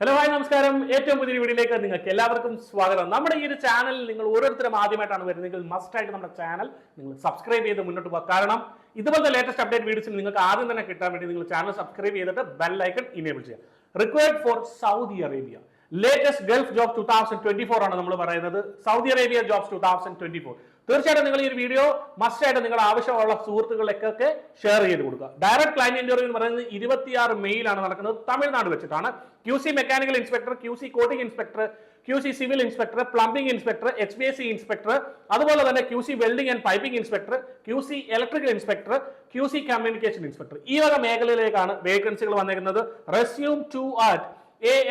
Hello hi നമസ്കാരം. ഏറ്റവും പുതിയ വീഡിയോയിലേക്ക് നിങ്ങൾക്ക് എല്ലാവർക്കും സ്വാഗതം. നമ്മുടെ ഈ ഒരു ചാനലിൽ നിങ്ങൾ ഓരോരുത്തരും ആദ്യമായിട്ടാണ് വരുന്നതെങ്കിൽ മസ്റ്റായിട്ട് നമ്മുടെ ചാനൽ നിങ്ങൾ സബ്സ്ക്രൈബ് ചെയ്ത് മുന്നോട്ട് പോകുക. കാരണം ഇതുപോലത്തെ ലേറ്റസ്റ്റ് അപ്ഡേറ്റ് വീഡിയോസിൽ നിങ്ങൾക്ക് ആദ്യം തന്നെ കിട്ടാൻ വേണ്ടി നിങ്ങൾ ചാനൽ സബ്സ്ക്രൈബ് ചെയ്തിട്ട് ബെൽ ഐക്കൺ ഇനേബിൾ ചെയ്യുക. Required for Saudi Arabia latest Gulf job 2024 ആണ് നമ്മൾ പറയുന്നത്. Saudi Arabia jobs 2024. തീർച്ചയായിട്ടും നിങ്ങൾ ഈ ഒരു വീഡിയോ മസ്റ്റായിട്ട് നിങ്ങളുടെ ആവശ്യമുള്ള സുഹൃത്തുക്കളിലേക്കൊക്കെ ഷെയർ ചെയ്ത് കൊടുക്കുക. ഡയറക്ട് ക്ലയന്റ് ഇന്റർവ്യൂ എന്ന് പറയുന്നത് 26 മെയ്യിലാണ് നടക്കുന്നത്. തമിഴ്നാട് വെച്ചിട്ടാണ്. QC mechanical inspector, QC coating inspector, QC civil inspector, plumbing inspector, HVAC inspector, അതുപോലെ തന്നെ QC welding and piping inspector, QC electrical inspector, QC communication inspector. ഈ വക മേഖലയിലേക്കാണ് വേക്കൻസികൾ വന്നിരിക്കുന്നത്. റെസ്യൂം ടു അറ്റ്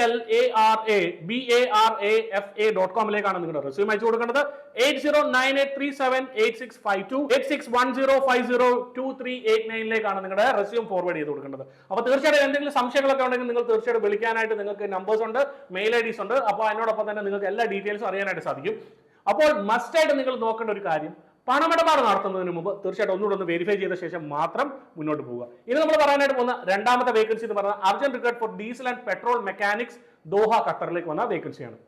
ALARABARAFA.com നിങ്ങളുടെ റെസ്യൂം അയച്ചു കൊടുക്കേണ്ടത്. 8098378652 8610502389 നിങ്ങളുടെ റെസ്യൂം ഫോർവേഡ് ചെയ്ത് കൊടുക്കേണ്ടത്. അപ്പൊ തീർച്ചയായിട്ടും എന്തെങ്കിലും സംശയങ്ങളൊക്കെ ഉണ്ടെങ്കിൽ നിങ്ങൾ തീർച്ചയായിട്ടും വിളിക്കാനായിട്ട് നിങ്ങൾക്ക് നമ്പേഴ്സ് ഉണ്ട്, മെയിൽ IDs ഉണ്ട്. അപ്പോൾ അതിനോടൊപ്പം തന്നെ നിങ്ങൾക്ക് എല്ലാ ഡീറ്റെയിൽസും അറിയാനായിട്ട് സാധിക്കും. അപ്പോൾ മസ്റ്റായിട്ട് നിങ്ങൾ നോക്കേണ്ട ഒരു കാര്യം, പണമിടപാട് നടത്തുന്നതിന് മുമ്പ് തീർച്ചയായിട്ടും ഒന്നുകൂടെ ഒന്ന് വെരിഫൈ ചെയ്ത ശേഷം മാത്രം മുന്നോട്ട് പോവുക. ഇനി നമ്മൾ പറയാനായിട്ട് പോകുന്ന രണ്ടാമത്തെ വേക്കൻസി എന്ന് പറഞ്ഞാൽ urgent required for diesel and petrol mechanics Doha ഖത്തറിലേക്ക് വന്ന വേക്കൻസിയാണ്.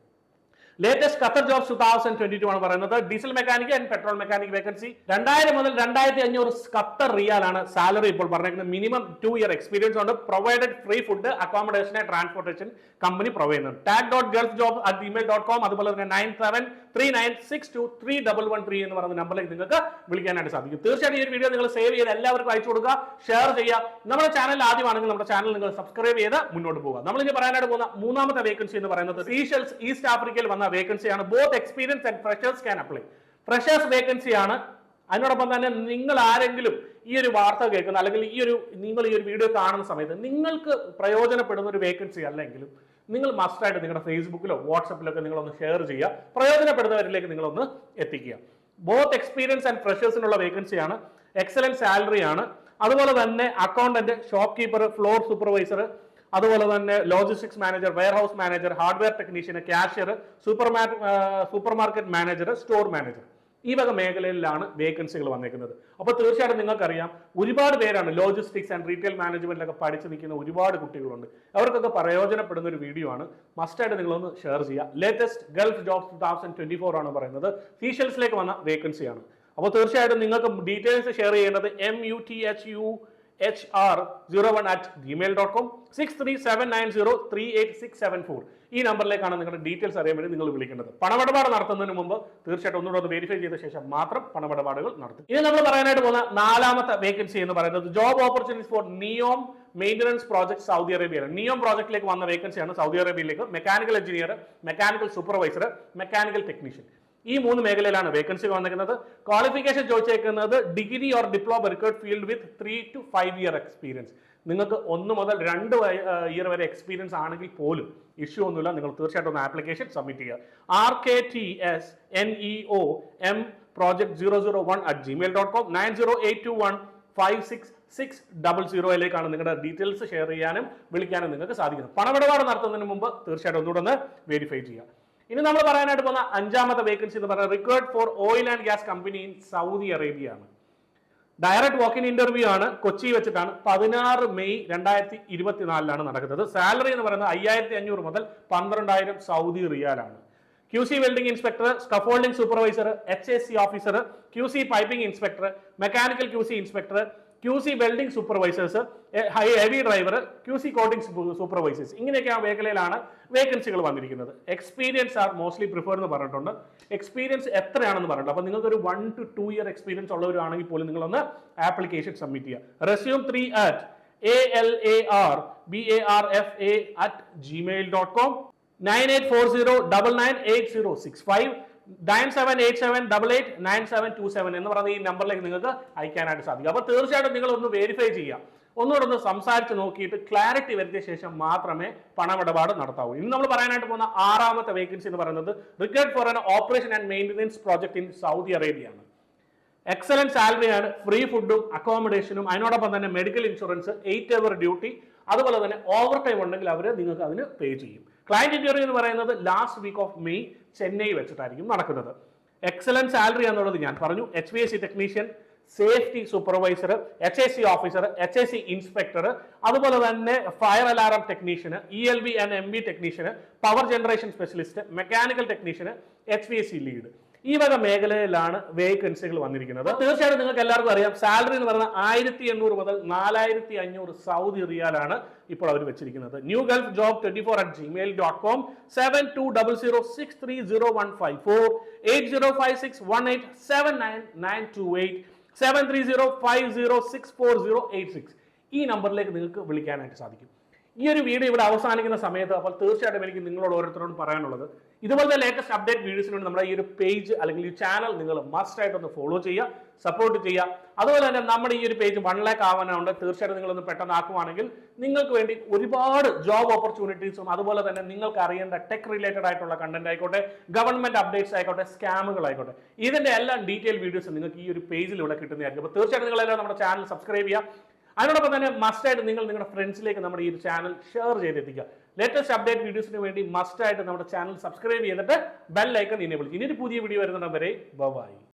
ലേറ്റസ്റ്റ് ഖത്തർ ജോബ്സ് 2022 ആണ് പറയുന്നത്. Diesel mechanic and petrol mechanic vacancy 2000 മുതൽ 2500 ഖത്തർ റിയാലാണ് സാലറി ഇപ്പോൾ പറഞ്ഞിരിക്കുന്നത്. മിനിമം 2 ഇയർ എക്സ്പീരിയൻസ് ഉണ്ട്. Provided free food, accommodation and transportation company provide ചെയ്യുന്നുണ്ട്. tag.gulfjobs@gmail.com അതുപോലെ തന്നെ 9739623113 എന്ന് പറയുന്ന നമ്പറിലേക്ക് നിങ്ങൾക്ക് വിളിക്കാനായിട്ട് സാധിക്കും. തീർച്ചയായിട്ടും ഈ ഒരു വീഡിയോ നിങ്ങൾ സേവ് ചെയ്ത് എല്ലാവർക്കും അയച്ചു കൊടുക്കുക, ഷെയർ ചെയ്യുക. നമ്മുടെ ചാനൽ ആദ്യമാണെങ്കിൽ നമ്മുടെ ചാനൽ നിങ്ങൾ സബ്സ്ക്രൈബ് ചെയ്ത് മുന്നോട്ട് പോകുക. നമ്മൾ ഇനി പറയാനായിട്ട് പോകുന്ന മൂന്നാമത്തെ വേക്കൻസി എന്ന് പറയുന്നത് സീഷെൽസ് ഈസ്റ്റ് ആഫ്രിക്കയിൽ വന്ന വേക്കൻസിയാണ്. Both experience and freshers can apply. Freshers വേക്കൻസിയാണ്. അതിനോടൊപ്പം തന്നെ നിങ്ങൾ ആരെങ്കിലും ഈ ഒരു വാർത്ത കേൾക്കുന്ന അല്ലെങ്കിൽ നിങ്ങൾ ഈ ഒരു വീഡിയോ കാണുന്ന സമയത്ത് നിങ്ങൾക്ക് പ്രയോജനപ്പെടുന്ന ഒരു വേക്കൻസി അല്ലെങ്കിലും നിങ്ങൾ മസ്റ്റായിട്ട് നിങ്ങളുടെ ഫേസ്ബുക്കിലോ വാട്സപ്പിലൊക്കെ നിങ്ങളൊന്ന് ഷെയർ ചെയ്യുക. പ്രയോജനപ്പെടുന്നവരിലേക്ക് നിങ്ങളൊന്ന് എത്തിക്കുക. ബോത്ത് എക്സ്പീരിയൻസ് ആൻഡ് ഫ്രഷേഴ്സിനുള്ള വേക്കൻസിയാണ്. എക്സലന്റ് സാലറി ആണ്. അതുപോലെ തന്നെ accountant, shop keeper, floor supervisor, അതുപോലെ തന്നെ logistics manager, warehouse manager, hardware technician, cashier, super market manager, store manager, ഈ വക മേഖലയിലാണ് വേക്കൻസികൾ വന്നേക്കുന്നത്. അപ്പോൾ തീർച്ചയായിട്ടും നിങ്ങൾക്കറിയാം ഒരുപാട് പേരാണ് ലോജിസ്റ്റിക്സ് ആൻഡ് റീറ്റെയിൽ മാനേജ്മെന്റിലൊക്കെ പഠിച്ചു നിൽക്കുന്ന ഒരുപാട് കുട്ടികളുണ്ട്. അവർക്കൊക്കെ പ്രയോജനപ്പെടുന്ന ഒരു വീഡിയോ ആണ്. മസ്റ്റായിട്ട് നിങ്ങളൊന്ന് ഷെയർ ചെയ്യുക. ലേറ്റസ്റ്റ് ഗൾഫ് ജോബ്സ് 2024 ആണ് പറയുന്നത്. സീഷെൽസിലേക്ക് വന്ന വേക്കൻസിയാണ്. അപ്പോൾ തീർച്ചയായിട്ടും നിങ്ങൾക്ക് ഡീറ്റെയിൽസ് ഷെയർ ചെയ്യേണ്ടത് MUTHUHR01@gmail.com 6379038674 ഈ നമ്പറിലേക്കാണ് നിങ്ങളുടെ ഡീറ്റെയിൽസ് അറിയാൻ വേണ്ടി നിങ്ങൾ വിളിക്കേണ്ടത്. പണമിടപാട് നടത്തുന്നതിന് മുമ്പ് തീർച്ചയായിട്ടും ഒന്നുകൂടെ ഒന്ന് വെരിഫൈ ചെയ്ത ശേഷം മാത്രം പണമിടപാടുകൾ നടത്തും. ഇനി നമ്മൾ പറയാനായിട്ട് പോകുന്ന നാലാമത്തെ വേക്കൻസി എന്ന് പറയുന്നത് job opportunities for NEOM maintenance project Saudi അറേബ്യയിലാണ്. നിയോം പ്രോജക്റ്റിലേക്ക് വന്ന വേക്കൻസിയാണ് സൗദി അറേബ്യയിലേക്ക്. Mechanical engineer, mechanical supervisor, mechanical technician, ഈ മൂന്ന് മേഖലയിലാണ് വേക്കൻസി വന്നിരിക്കുന്നത്. ക്വാളിഫിക്കേഷൻ ചോദിച്ചേക്കുന്നത് degree or diploma required field with 3 to 5 year experience. നിങ്ങൾക്ക് 1 മുതൽ 2 ഇയർ വരെ എക്സ്പീരിയൻസ് ആണെങ്കിൽ പോലും ഇഷ്യൂ ഒന്നുമില്ല. നിങ്ങൾ തീർച്ചയായിട്ടും ഒന്ന് ആപ്ലിക്കേഷൻ സബ്മിറ്റ് ചെയ്യുക. RKTSNEOMproject001@gmail.com 9082156600 നിങ്ങളുടെ ഡീറ്റെയിൽസ് ഷെയർ ചെയ്യാനും വിളിക്കാനും നിങ്ങൾക്ക് സാധിക്കുന്നത്. പണമിടപാട് നടത്തുന്നതിന് മുമ്പ് തീർച്ചയായിട്ടും ഒന്നുകൂടെ ഒന്ന് വെരിഫൈ ചെയ്യുക. ഇനി നമ്മൾ പറയാനായിട്ട് പോകുന്ന അഞ്ചാമത്തെ വേക്കൻസി എന്ന് പറയുന്നത് required for oil and gas company in Saudi Arabia ആണ്. ഡയറക്ട് വാക്ക് ഇൻ ഇന്റർവ്യൂ ആണ്. കൊച്ചി വെച്ചിട്ടാണ്. 16 മെയ് 2024 നടക്കുന്നത്. സാലറി എന്ന് പറയുന്നത് 5500 മുതൽ 12000 സൗദി റിയാലാണ്. QC welding inspector, scaffolding supervisor, HAC officer, QC piping inspector, mechanical QC inspector, QC welding supervisors, heavy driver, QC coating supervisors, ഇങ്ങനെയൊക്കെ ആ മേഖലയിലാണ് വേക്കൻസികൾ വന്നിരിക്കുന്നത്. എക്സ്പീരിയൻസ് ആർ മോസ്റ്റ്ലി പ്രിഫേർഡ് എന്ന് പറഞ്ഞിട്ടുണ്ട്. എക്സ്പീരിയൻസ് എത്രയാണെന്ന് പറഞ്ഞിട്ടുണ്ട്. അപ്പോൾ നിങ്ങൾക്ക് ഒരു 1 to 2 ഇയർ എക്സ്പീരിയൻസ് ഉള്ളവരാണെങ്കിൽ പോലും നിങ്ങളൊന്ന് ആപ്ലിക്കേഷൻ സബ്മിറ്റ് ചെയ്യുക. റെസ്യൂം 3@ALARBARFA@gmail.com 9840998065 9787889727 എന്ന് പറയുന്ന ഈ നമ്പറിലേക്ക് നിങ്ങൾക്ക് അയക്കാനായിട്ട് സാധിക്കും. അപ്പോൾ തീർച്ചയായിട്ടും നിങ്ങൾ ഒന്ന് വെരിഫൈ ചെയ്യുക. ഒന്നുകൂടെ ഒന്ന് സംസാരിച്ച് നോക്കിയിട്ട് ക്ലാരിറ്റി വരുത്തിയ ശേഷം മാത്രമേ പണമിടപാട് നടത്താവൂ. ഇനി നമ്മൾ പറയാനായിട്ട് പോകുന്ന ആറാമത്തെ വേക്കൻസി എന്ന് പറയുന്നത് required for an operation and maintenance project in Saudi Arabia ആണ്. എക്സലന്റ് സാലറിയാണ്. ഫ്രീ ഫുഡും അക്കോമഡേഷനും, അതിനോടൊപ്പം തന്നെ മെഡിക്കൽ ഇൻഷുറൻസ്, 8 അവർ ഡ്യൂട്ടി, അതുപോലെ തന്നെ ഓവർ ടൈം ഉണ്ടെങ്കിൽ അവർ നിങ്ങൾക്ക് അതിന് പേ ചെയ്യും. ക്ലയന്റ് ഇന്റർവ്യൂ എന്ന് പറയുന്നത് last week of May Chennai വെച്ചിട്ടായിരിക്കും നടക്കുന്നത്. എക്സലന്റ് സാലറി എന്നുള്ളത് ഞാൻ പറഞ്ഞു. HVAC technician, safety supervisor, HAC officer, HAC inspector, അതുപോലെ തന്നെ ഫയർ അലാറം ടെക്നീഷ്യന്, ELV ആൻഡ് MV ടെക്നീഷ്യന്, പവർ ജനറേഷൻ സ്പെഷ്യലിസ്റ്റ്, മെക്കാനിക്കൽ ടെക്നീഷ്യന്, HVAC ലീഡ്. ഈ വക മേഖലയിലാണ് വേക്കൻസികൾ വന്നിരിക്കുന്നത്. തീർച്ചയായിട്ടും നിങ്ങൾക്ക് എല്ലാവർക്കും അറിയാം, സാലറി എന്ന് പറയുന്നത് 1800 മുതൽ 4500 സൗദി റിയാലാണ് ഇപ്പോൾ അവർ വെച്ചിരിക്കുന്നത്. New Gulf job 24@gmail.com, 7200630154, 8056187998, 7305064086. ഈ നമ്പറിലേക്ക് നിങ്ങൾക്ക് വിളിക്കാനായിട്ട് സാധിക്കും. ഈ ഒരു വീഡിയോ ഇവിടെ അവസാനിക്കുന്ന സമയത്ത് അപ്പോൾ തീർച്ചയായിട്ടും എനിക്ക് നിങ്ങളോട് ഓരോരുത്തരോടും പറയാനുള്ളത്, ഇതുപോലത്തെ ലേറ്റസ്റ്റ് അപ്ഡേറ്റ് വീഡിയോസിന് വേണ്ടി നമ്മുടെ ഈ ഒരു പേജ് അല്ലെങ്കിൽ ഈ ചാനൽ നിങ്ങൾ മസ്റ്റ് ആയിട്ടൊന്ന് ഫോളോ ചെയ്യുക, സപ്പോർട്ട് ചെയ്യുക. അതുപോലെ തന്നെ നമ്മുടെ ഈ ഒരു പേജ് 1 lakh ആവാനുണ്ട്. തീർച്ചയായിട്ടും നിങ്ങളൊന്ന് പെട്ടെന്ന് ആക്കുവാണെങ്കിൽ നിങ്ങൾക്ക് വേണ്ടി ഒരുപാട് ജോബ് ഓപ്പർച്യൂണിറ്റീസും അതുപോലെ തന്നെ നിങ്ങൾക്ക് അറിയേണ്ട ടെക് റിലേറ്റഡ് ആയിട്ടുള്ള കണ്ടന്റ് ആയിക്കോട്ടെ, ഗവൺമെന്റ് അപ്ഡേറ്റ്സ് ആയിക്കോട്ടെ, സ്കാമുകൾ ആയിക്കോട്ടെ, ഇതിന്റെ എല്ലാം ഡീറ്റെയിൽ വീഡിയോസ് നിങ്ങൾക്ക് ഈ ഒരു പേജിൽ ഇവിടെ കിട്ടുന്നതായിരിക്കും. അപ്പോൾ തീർച്ചയായിട്ടും നിങ്ങളെല്ലാം നമ്മുടെ ചാനൽ സബ്സ്ക്രൈബ് ചെയ്യുക. അതിനോടൊപ്പം തന്നെ മസ്റ്റായിട്ട് നിങ്ങൾ നിങ്ങളുടെ ഫ്രണ്ട്സിലേക്ക് നമ്മുടെ ഈ ഒരു ചാനൽ ഷെയർ ചെയ്തെത്തിക്കുക. ലേറ്റസ്റ്റ് അപ്ഡേറ്റ് വീഡിയോസിന് വേണ്ടി മസ്റ്റായിട്ട് നമ്മുടെ ചാനൽ സബ്സ്ക്രൈബ് ചെയ്തിട്ട് ബെൽ ഐക്കൺ എനേബിൾ ചെയ്യും. ഇനി ഒരു പുതിയ വീഡിയോ വരുന്നുണ്ടെങ്കിൽ ബൈ.